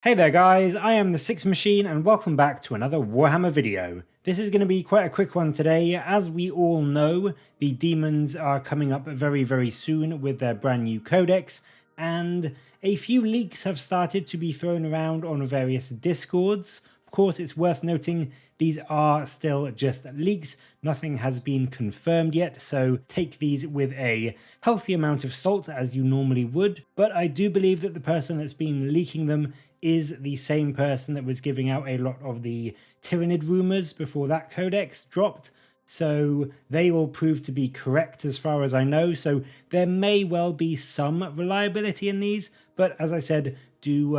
Hey there guys, I am the Six Machine and welcome back to another Warhammer video. This is going to be quite a quick one today. As we all know, the Daemons are coming up very soon with their brand new codex, and a few leaks have started to be thrown around on various discords. Of course, it's worth noting these are still just leaks, nothing has been confirmed yet, so take these with a healthy amount of salt as you normally would, but I do believe that the person that's been leaking them is the same person that was giving out a lot of the Tyrannid rumors before that codex dropped. So they all prove to be correct as far as I know. So there may well be some reliability in these, but as I said, do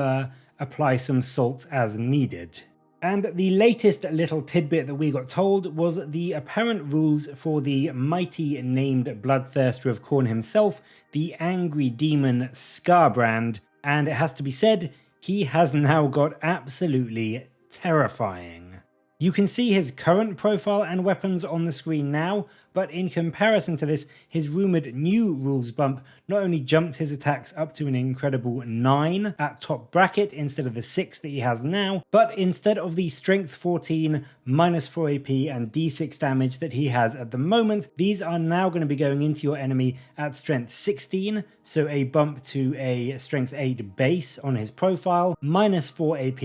apply some salt as needed. And the latest little tidbit that we got told was the apparent rules for the mighty named bloodthirster of Khorne himself, the angry demon Skarbrand. And it has to be said, he has now got absolutely terrifying. You can see his current profile and weapons on the screen now, but in comparison to this, his rumoured new rules bump not only jumped his attacks up to an incredible 9 at top bracket instead of the 6 that he has now, but instead of the strength 14, minus 4 AP and d6 damage that he has at the moment, these are now going to be going into your enemy at strength 16, so a bump to a strength 8 base on his profile, minus 4 AP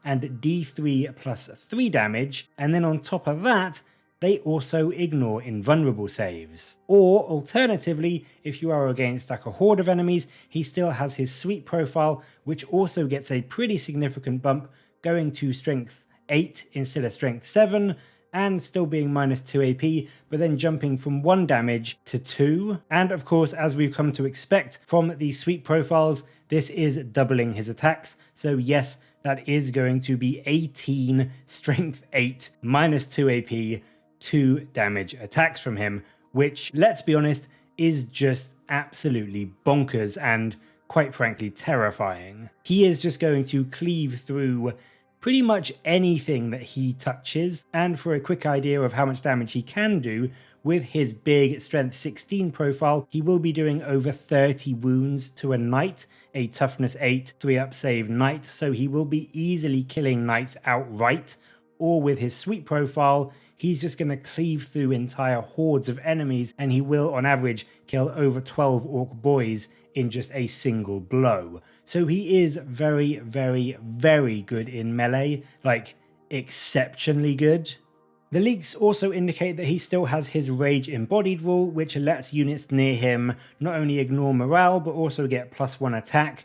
and d3 plus 3 damage, and then on top of that, they also ignore invulnerable saves. Or alternatively, if you are against like a horde of enemies, he still has his sweet profile, which also gets a pretty significant bump, going to strength 8 instead of strength 7, and still being minus 2 AP, but then jumping from 1 damage to 2. And of course, as we've come to expect from these sweet profiles, this is doubling his attacks. So yes, that is going to be 18 strength 8 minus 2 AP, 2 damage attacks from him, which, let's be honest, is just absolutely bonkers and quite frankly terrifying. He is just going to cleave through pretty much anything that he touches, and for a quick idea of how much damage he can do, with his big strength 16 profile, he will be doing over 30 wounds to a knight, a toughness 8 3-up save knight, so he will be easily killing knights outright, or with his sweet profile, he's just going to cleave through entire hordes of enemies, and he will on average kill over 12 orc boys in just a single blow. So he is very good in melee, like exceptionally good. The leaks also indicate that he still has his Rage Embodied rule, which lets units near him not only ignore morale, but also get +1 attack.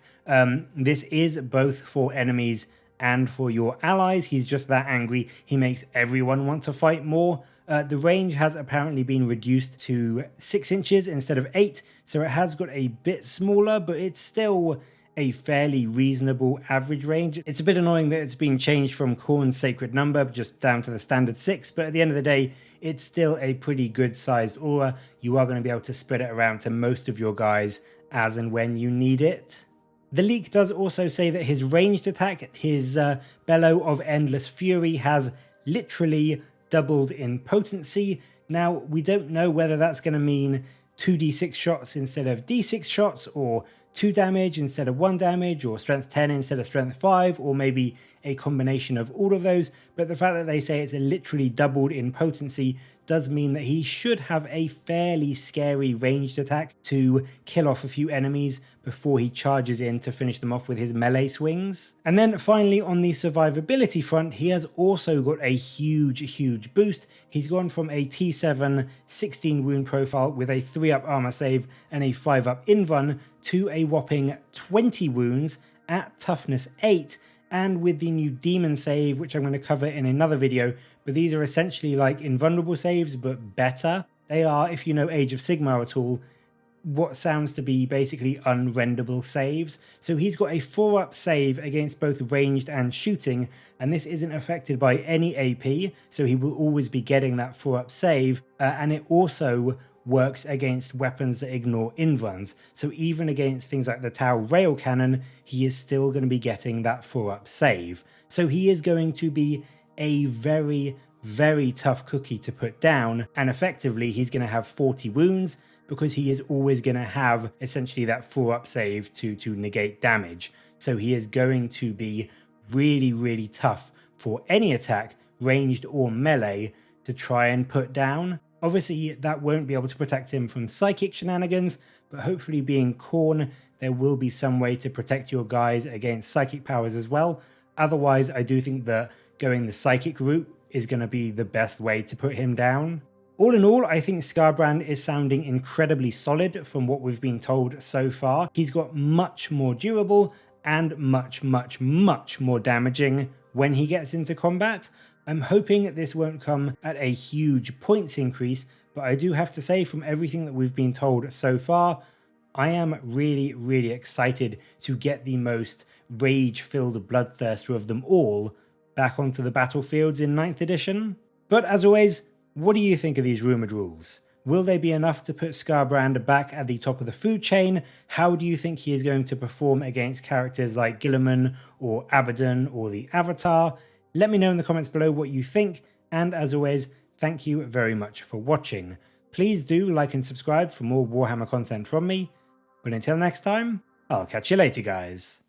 This is both for enemies and for your allies. He's just that angry, he makes everyone want to fight more. The range has apparently been reduced to 6 inches instead of 8, so it has got a bit smaller, but it's still a fairly reasonable average range. It's a bit annoying that it's been changed from Khorne's sacred number just down to the standard 6, but at the end of the day, it's still a pretty good sized aura. You are going to be able to spread it around to most of your guys as and when you need it. The leak does also say that his ranged attack, his Bellow of Endless Fury, has literally doubled in potency. Now, we don't know whether that's going to mean 2d6 shots instead of d6 shots, or 2 damage instead of 1 damage, or strength 10 instead of strength 5, or maybe a combination of all of those, but the fact that they say it's literally doubled in potency does mean that he should have a fairly scary ranged attack to kill off a few enemies before he charges in to finish them off with his melee swings. And then finally, on the survivability front, he has also got a huge boost. He's gone from a T7 16 wound profile with a 3-up armor save and a 5-up invuln to a whopping 20 wounds at toughness 8, and with the new demon save, which I'm going to cover in another video, but these are essentially like invulnerable saves but better. They are, if you know Age of Sigmar at all, what sounds to be basically unrendable saves. So he's got a 4-up save against both ranged and shooting, and this isn't affected by any AP, so he will always be getting that 4-up save, and it also works against weapons that ignore invulns. So even against things like the Tau rail cannon, he is still going to be getting that 4-up save. So he is going to be a very tough cookie to put down, and effectively he's going to have 40 wounds because he is always going to have essentially that 4-up save to negate damage. so he is going to be really, really tough for any attack, ranged or melee, to try and put down. Obviously, that won't be able to protect him from psychic shenanigans, but hopefully being Khorne, there will be some way to protect your guys against psychic powers as well. Otherwise, I do think that going the psychic route is going to be the best way to put him down. All in all, I think Skarbrand is sounding incredibly solid from what we've been told so far. He's got much more durable and much more damaging when he gets into combat. I'm hoping this won't come at a huge points increase, but I do have to say, from everything that we've been told so far, I am really excited to get the most rage-filled bloodthirster of them all back onto the battlefields in 9th edition. But as always, what do you think of these rumoured rules? Will they be enough to put Skarbrand back at the top of the food chain? How do you think he is going to perform against characters like Guilliman or Abaddon or the Avatar? Let me know in the comments below what you think, and as always, thank you very much for watching. Please do like and subscribe for more Warhammer content from me, but until next time, I'll catch you later, guys.